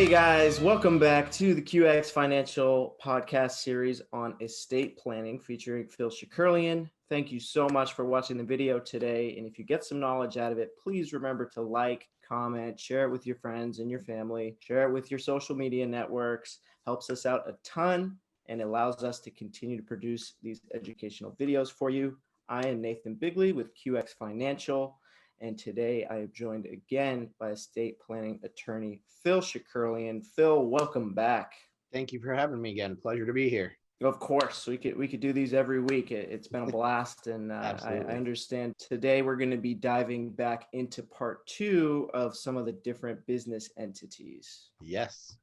Hey guys, welcome back to the QX Financial podcast series on estate planning featuring Phil Shekerlian. Thank you so much for watching the video today. And if you get some knowledge out of it, please remember to like, comment, share it with your friends and your family, share it with your social media networks. Helps us out a ton and allows us to continue to produce these educational videos for you. I am Nathan Bigley with QX Financial. And today I am joined again by estate planning attorney Phil Shekerlian. Phil, welcome back. Thank you for having me again. Pleasure to be here. Of course, we could do these every week. It's been a blast, and I understand today we're going to be diving back into part 2 of some of the different business entities. Yes.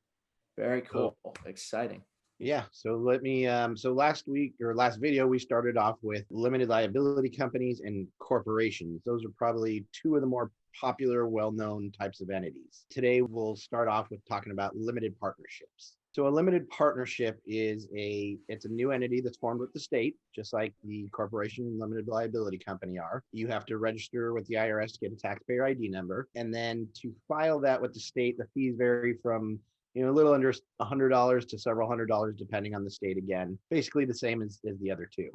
Very cool. Exciting. Yeah. So let me, so last video, we started off with limited liability companies and corporations. Those are probably two of the more popular, well-known types of entities. Today, we'll start off with talking about limited partnerships. So a limited partnership is it's a new entity that's formed with the state, just like the corporation and limited liability company are. You have to register with the IRS to get a taxpayer ID number. And then to file that with the state, the fees vary from a little under $100 to several $100, depending on the state again. Basically the same as the other two.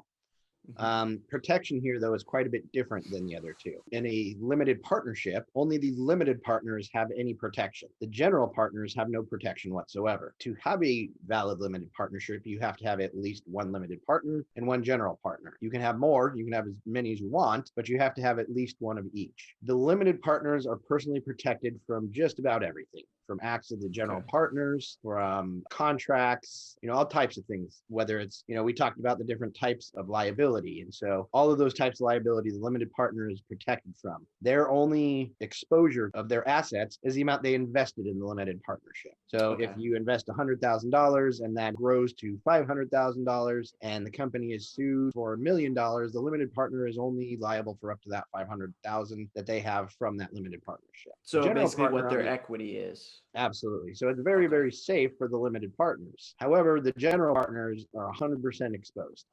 Protection here, though, is quite a bit different than the other two. In a limited partnership, only the limited partners have any protection. The general partners have no protection whatsoever. To have a valid limited partnership, you have to have at least one limited partner and one general partner. You can have more, you can have as many as you want, but you have to have at least one of each. The limited partners are personally protected from just about everything, from acts of the general partners, from contracts, all types of things, whether it's, we talked about the different types of liability. And so all of those types of liability, the limited partner is protected from. Their only exposure of their assets is the amount they invested in the limited partnership. So if you invest $100,000 and that grows to $500,000 and the company is sued for $1 million, the limited partner is only liable for up to that $500,000 that they have from that limited partnership. So basically what their equity is. Absolutely. So it's very, very safe for the limited partners. However, the general partners are 100% exposed.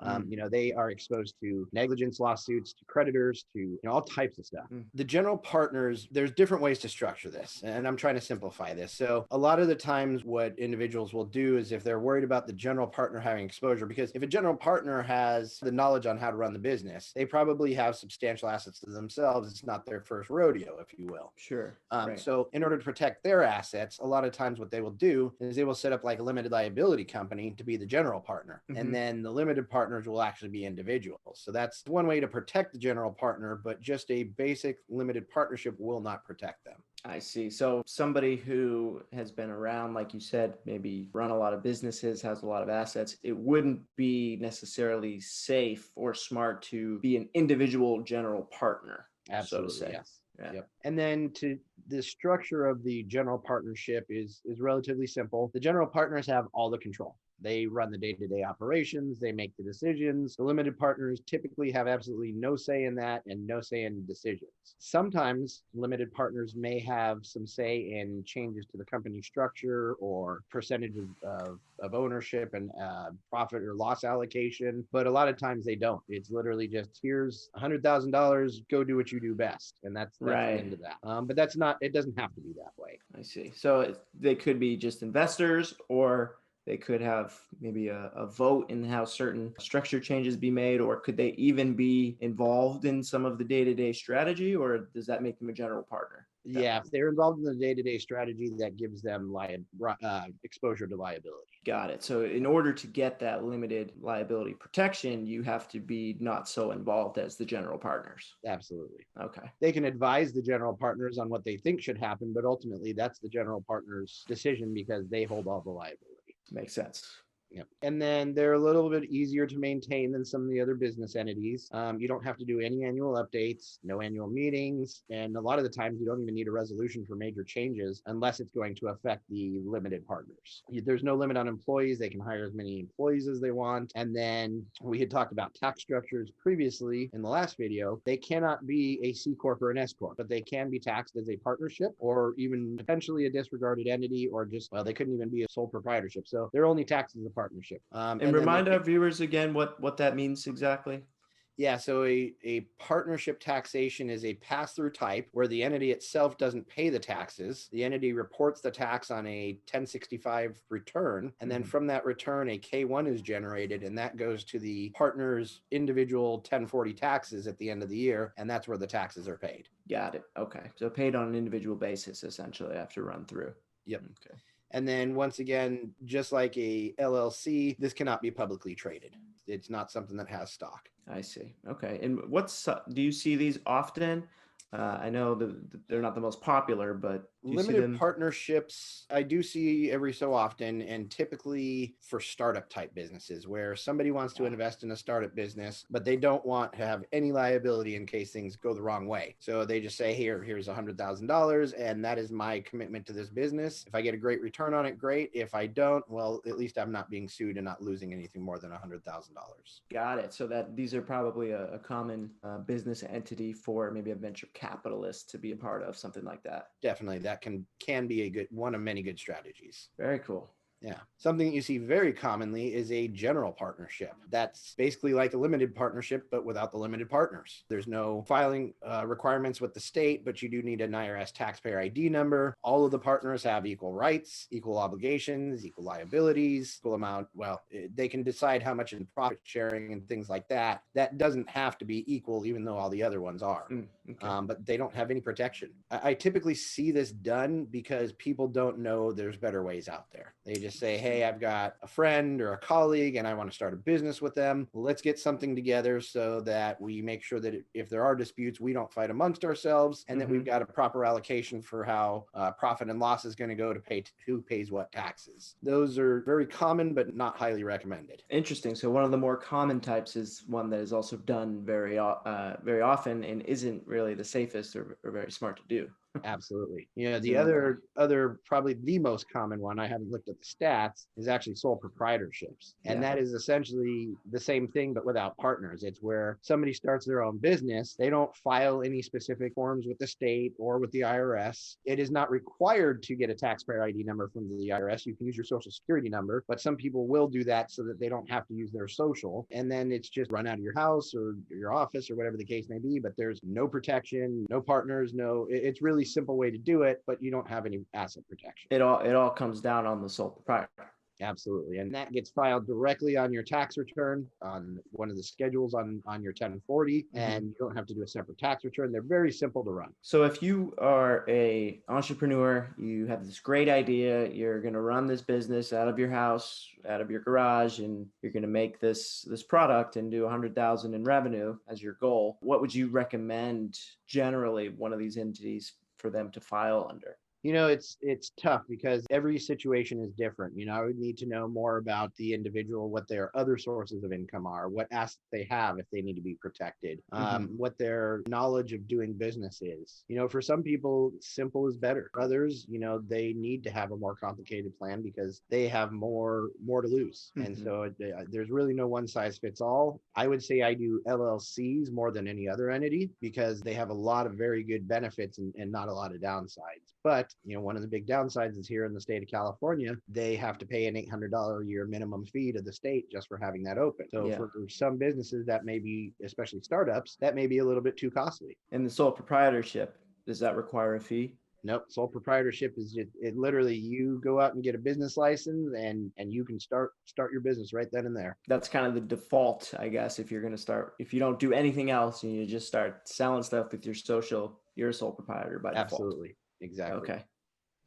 They are exposed to negligence lawsuits, to creditors, to all types of stuff. The general partners, there's different ways to structure this, and I'm trying to simplify this. So a lot of the times what individuals will do is if they're worried about the general partner having exposure, because if a general partner has the knowledge on how to run the business, they probably have substantial assets to themselves. It's not their first rodeo, if you will. Sure. So in order to protect their assets, a lot of times what they will do is they will set up like a limited liability company to be the general partner. And then the limited partners will actually be individuals. So that's one way to protect the general partner, but just a basic limited partnership will not protect them. I see. So somebody who has been around, like you said, maybe run a lot of businesses, has a lot of assets, it wouldn't be necessarily safe or smart to be an individual general partner. Absolutely, so to say. Yes. Yeah. Yep. And then the structure of the general partnership is relatively simple. The general partners have all the control. They run the day-to-day operations. They make the decisions. The limited partners typically have absolutely no say in that and no say in decisions. Sometimes limited partners may have some say in changes to the company structure or percentage of ownership and profit or loss allocation, but a lot of times they don't. It's literally just, here's $100,000, go do what you do best. And that's the end of that. But it doesn't have to be that way. I see. So they could be just investors, or they could have maybe a vote in how certain structure changes be made, or could they even be involved in some of the day-to-day strategy, or does that make them a general partner? Yeah, if they're involved in the day-to-day strategy, that gives them exposure to liability. Got it. So in order to get that limited liability protection, you have to be not so involved as the general partners. Absolutely. Okay. They can advise the general partners on what they think should happen, but ultimately that's the general partner's decision because they hold all the liability. Makes sense. Yep. And then they're a little bit easier to maintain than some of the other business entities. You don't have to do any annual updates, no annual meetings, and a lot of the times you don't even need a resolution for major changes unless it's going to affect the limited partners. There's no limit on employees. They can hire as many employees as they want. And then we had talked about tax structures previously in the last video. They cannot be a C Corp or an S Corp, but they can be taxed as a partnership or even potentially a disregarded entity, or they couldn't even be a sole proprietorship. So they're only taxed as a partnership. And remind our viewers again what that means exactly. Yeah, so a partnership taxation is a pass-through type where the entity itself doesn't pay the taxes. The entity reports the tax on a 1065 return, and then from that return, a K-1 is generated, and that goes to the partner's individual 1040 taxes at the end of the year, and that's where the taxes are paid. Got it. Okay. So paid on an individual basis, essentially, after run through. Yep. Okay. And then once again, just like a LLC, this cannot be publicly traded. It's not something that has stock. I see. Okay. And do you see these often? I know they're not the most popular, but do you see Limited them? partnerships, I do see every so often, and typically for startup type businesses where somebody wants to invest in a startup business, but they don't want to have any liability in case things go the wrong way. So they just say, here's $100,000, and that is my commitment to this business. If I get a great return on it, great. If I don't, well, at least I'm not being sued and not losing anything more than $100,000. Got it. So that these are probably a common business entity for maybe a venture capitalist to be a part of, something like that. Definitely, that can be a good one of many good strategies. Very cool. Yeah. Something that you see very commonly is a general partnership. That's basically like a limited partnership, but without the limited partners. There's no filing requirements with the state, but you do need an IRS taxpayer ID number. All of the partners have equal rights, equal obligations, equal liabilities, equal amount. Well, they can decide how much in profit sharing and things like that. That doesn't have to be equal, even though all the other ones are. Okay. But they don't have any protection. I typically see this done because people don't know there's better ways out there. They just say, hey, I've got a friend or a colleague and I want to start a business with them. Let's get something together so that we make sure that if there are disputes, we don't fight amongst ourselves, and that we've got a proper allocation for how profit and loss is going to go to pay who pays what taxes. Those are very common, but not highly recommended. Interesting. So one of the more common types is one that is also done very often and isn't really the safest or very smart to do. Absolutely. The other probably the most common one, I haven't looked at the stats, is actually sole proprietorships. And that is essentially the same thing, but without partners. It's where somebody starts their own business. They don't file any specific forms with the state or with the IRS. It is not required to get a taxpayer ID number from the IRS. You can use your social security number, but some people will do that so that they don't have to use their social. And then it's just run out of your house or your office or whatever the case may be, but there's no protection, no partners, it's really simple way to do it, but you don't have any asset protection. It all comes down on the sole proprietor. Absolutely. And that gets filed directly on your tax return on one of the schedules on your 1040, and you don't have to do a separate tax return. They're very simple to run. So if you are a entrepreneur, you have this great idea, you're going to run this business out of your house, out of your garage, and you're going to make this product and do 100,000 in revenue as your goal. What would you recommend generally one of these entities for them to file under? It's tough because every situation is different. I would need to know more about the individual, what their other sources of income are, what assets they have if they need to be protected, what their knowledge of doing business is. For some people, simple is better. For others, they need to have a more complicated plan because they have more to lose. And so there's really no one size fits all. I would say I do LLCs more than any other entity because they have a lot of very good benefits and not a lot of downsides. But one of the big downsides is here in the state of California, they have to pay an $800 a year minimum fee to the state just for having that open. So for some businesses that may be, especially startups, that may be a little bit too costly. And the sole proprietorship, does that require a fee? Nope. Sole proprietorship is it literally you go out and get a business license and you can start your business right then and there. That's kind of the default, I guess, if you're going to start, if you don't do anything else and you just start selling stuff with your social, you're a sole proprietor by default. Absolutely. Exactly. Okay.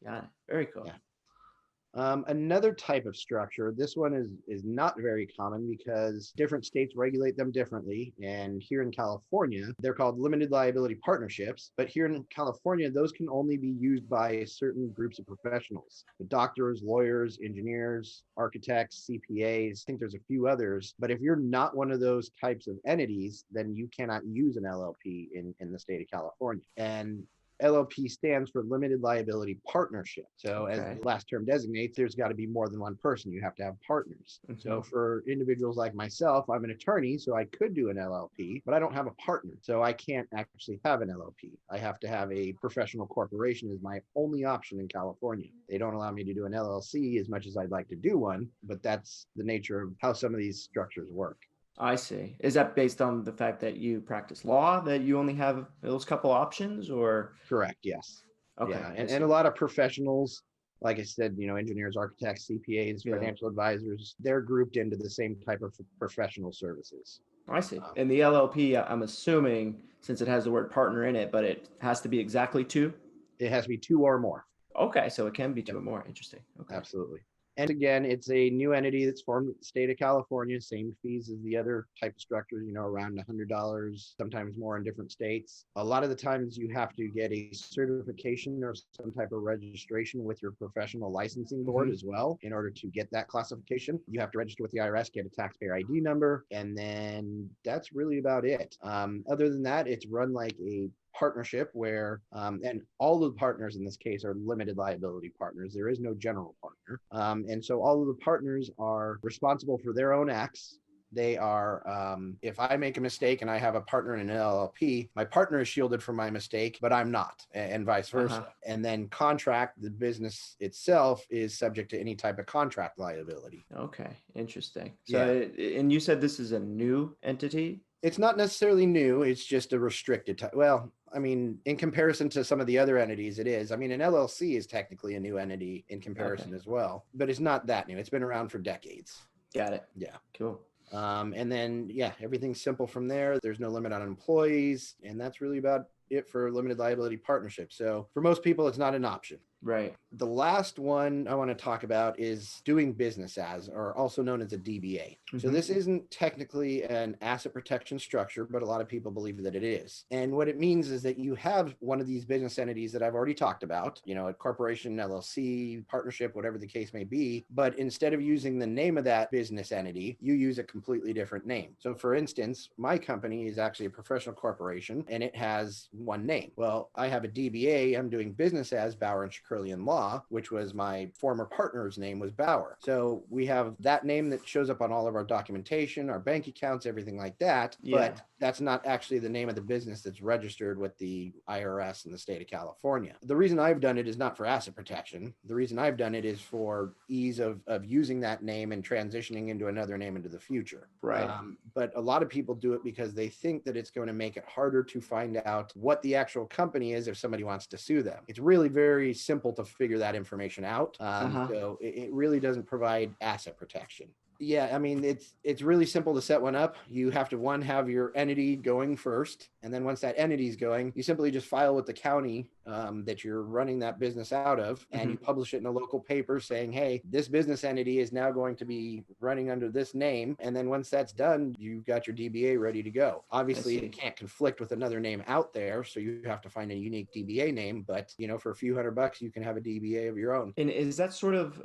Got it. Very cool. Yeah. Another type of structure, this one is not very common because different states regulate them differently. And here in California, they're called limited liability partnerships. But here in California, those can only be used by certain groups of professionals. The doctors, lawyers, engineers, architects, CPAs, I think there's a few others. But if you're not one of those types of entities, then you cannot use an LLP in the state of California. And LLP stands for limited liability partnership. So as the last term designates, there's got to be more than one person. You have to have partners. So for individuals like myself, I'm an attorney, so I could do an LLP, but I don't have a partner. So I can't actually have an LLP. I have to have a professional corporation as my only option in California. They don't allow me to do an LLC as much as I'd like to do one, but that's the nature of how some of these structures work. I see. Is that based on the fact that you practice law, that you only have those couple options, or? Correct. Yes. Okay, Yeah. I And a see. lot of professionals, like I said, engineers, architects, CPAs, Yeah, financial advisors, they're grouped into the same type of professional services. I see. Um, And the LLP, I'm assuming, since it has the word partner in it, but it has to be exactly two. it has to be two or more. Okay, so it can be two Yep. or more. Interesting. Okay. Absolutely. And again, it's a new entity that's formed with the state of California, same fees as the other type of structures, around $100, sometimes more in different states. A lot of the times you have to get a certification or some type of registration with your professional licensing board Hmm. as well. In order to get that classification, you have to register with the IRS, get a taxpayer ID number, and then that's really about it. Other than that, it's run like a partnership where, and all of the partners in this case are limited liability partners. There is no general partner. And so all of the partners are responsible for their own acts. They are, if I make a mistake and I have a partner in an LLP, my partner is shielded from my mistake, but I'm not, and vice versa. Uh-huh. And then contract, the business itself is subject to any type of contract liability. Okay, interesting. So, Yeah. and you said this is a new entity? It's not necessarily new. It's just a restricted type. Well, I mean, in comparison to some of the other entities, it is. I mean, an LLC is technically a new entity in Okay, comparison as well, but it's not that new. It's been around for decades. got it. Yeah. Cool. And then, yeah, everything's simple from there. There's no limit on employees. And that's really about it for limited liability partnerships. So for most people, it's not an option. Right. The last one I want to talk about is doing business as, or also known as a DBA. So Mm-hmm. this isn't technically an asset protection structure, but a lot of people believe that it is. And what it means is that you have one of these business entities that I've already talked about, a corporation, LLC, partnership, whatever the case may be. But instead of using the name of that business entity, you use a completely different name. So for instance, my company is actually a professional corporation and it has one name. Well, I have a DBA. I'm doing business as Bauer Shekerlian Law, which was my former partner's name was Bauer. So we have that name that shows up on all of our documentation, our bank accounts, everything like that. Yeah. But that's not actually the name of the business that's registered with the IRS in the state of California. The reason I've done it is not for asset protection. The reason I've done it is for ease of using that name and transitioning into another name into the future. Right. But a lot of people do it because they think that it's going to make it harder to find out what the actual company is if somebody wants to sue them. It's really very simple to figure that information out. Uh-huh. So it really doesn't provide asset protection. Yeah, I mean, it's really simple to set one up. You have to have your entity going first, and then once that entity is going, you simply just file with the county that you're running that business out of, and you publish it in a local paper saying, hey, this business entity is now going to be running under this name. And then once that's done, you've got your DBA ready to go. Obviously, it can't conflict with another name out there, so you have to find a unique DBA name. But for a few $100, you can have a DBA of your own. And is that sort of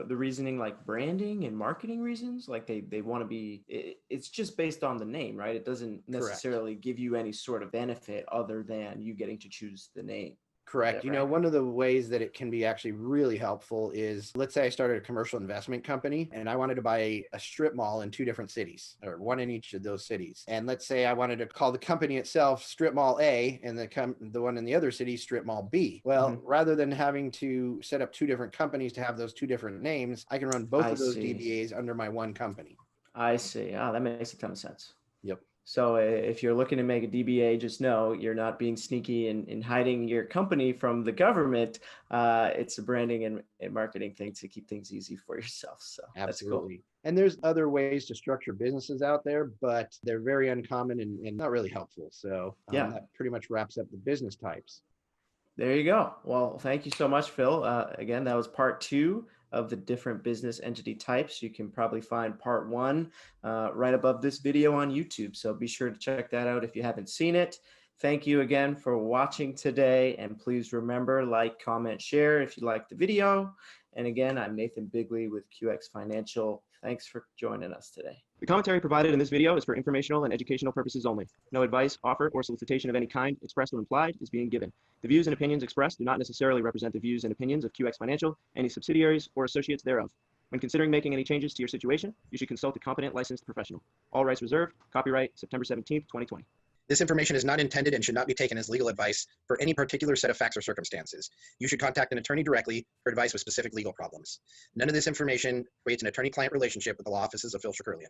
the reasoning, like branding and marketing reasons? Like they want to be, it's just based on the name, right? It doesn't necessarily give you any sort of benefit other than you getting to choose the name. Correct. Right? One of the ways that it can be actually really helpful is, let's say I started a commercial investment company and I wanted to buy a strip mall in 2 different cities, or one in each of those cities. And let's say I wanted to call the company itself Strip Mall A and the one in the other city Strip Mall B. Well, rather than having to set up 2 different companies to have those 2 different names, I can run both of those DBAs under my one company. I see. That makes a ton of sense. Yep. So if you're looking to make a DBA, just know you're not being sneaky and hiding your company from the government. It's a branding and marketing thing to keep things easy for yourself. So that's cool. And there's other ways to structure businesses out there, but they're very uncommon and not really helpful. So that pretty much wraps up the business types. There you go. Well, thank you so much, Phil. Again, that was part 2 of the different business entity types. You can probably find part 1 right above this video on YouTube. So be sure to check that out if you haven't seen it. Thank you again for watching today. And please remember, like, comment, share if you liked the video. And again, I'm Nathan Bigley with QX Financial. Thanks for joining us today. The commentary provided in this video is for informational and educational purposes only. No advice, offer, or solicitation of any kind, expressed or implied, is being given. The views and opinions expressed do not necessarily represent the views and opinions of QX Financial, any subsidiaries, or associates thereof. When considering making any changes to your situation, you should consult a competent licensed professional. All rights reserved. Copyright September 17th, 2020. This information is not intended and should not be taken as legal advice for any particular set of facts or circumstances. You should contact an attorney directly for advice with specific legal problems. None of this information creates an attorney-client relationship with the law offices of Phil Shekerlian.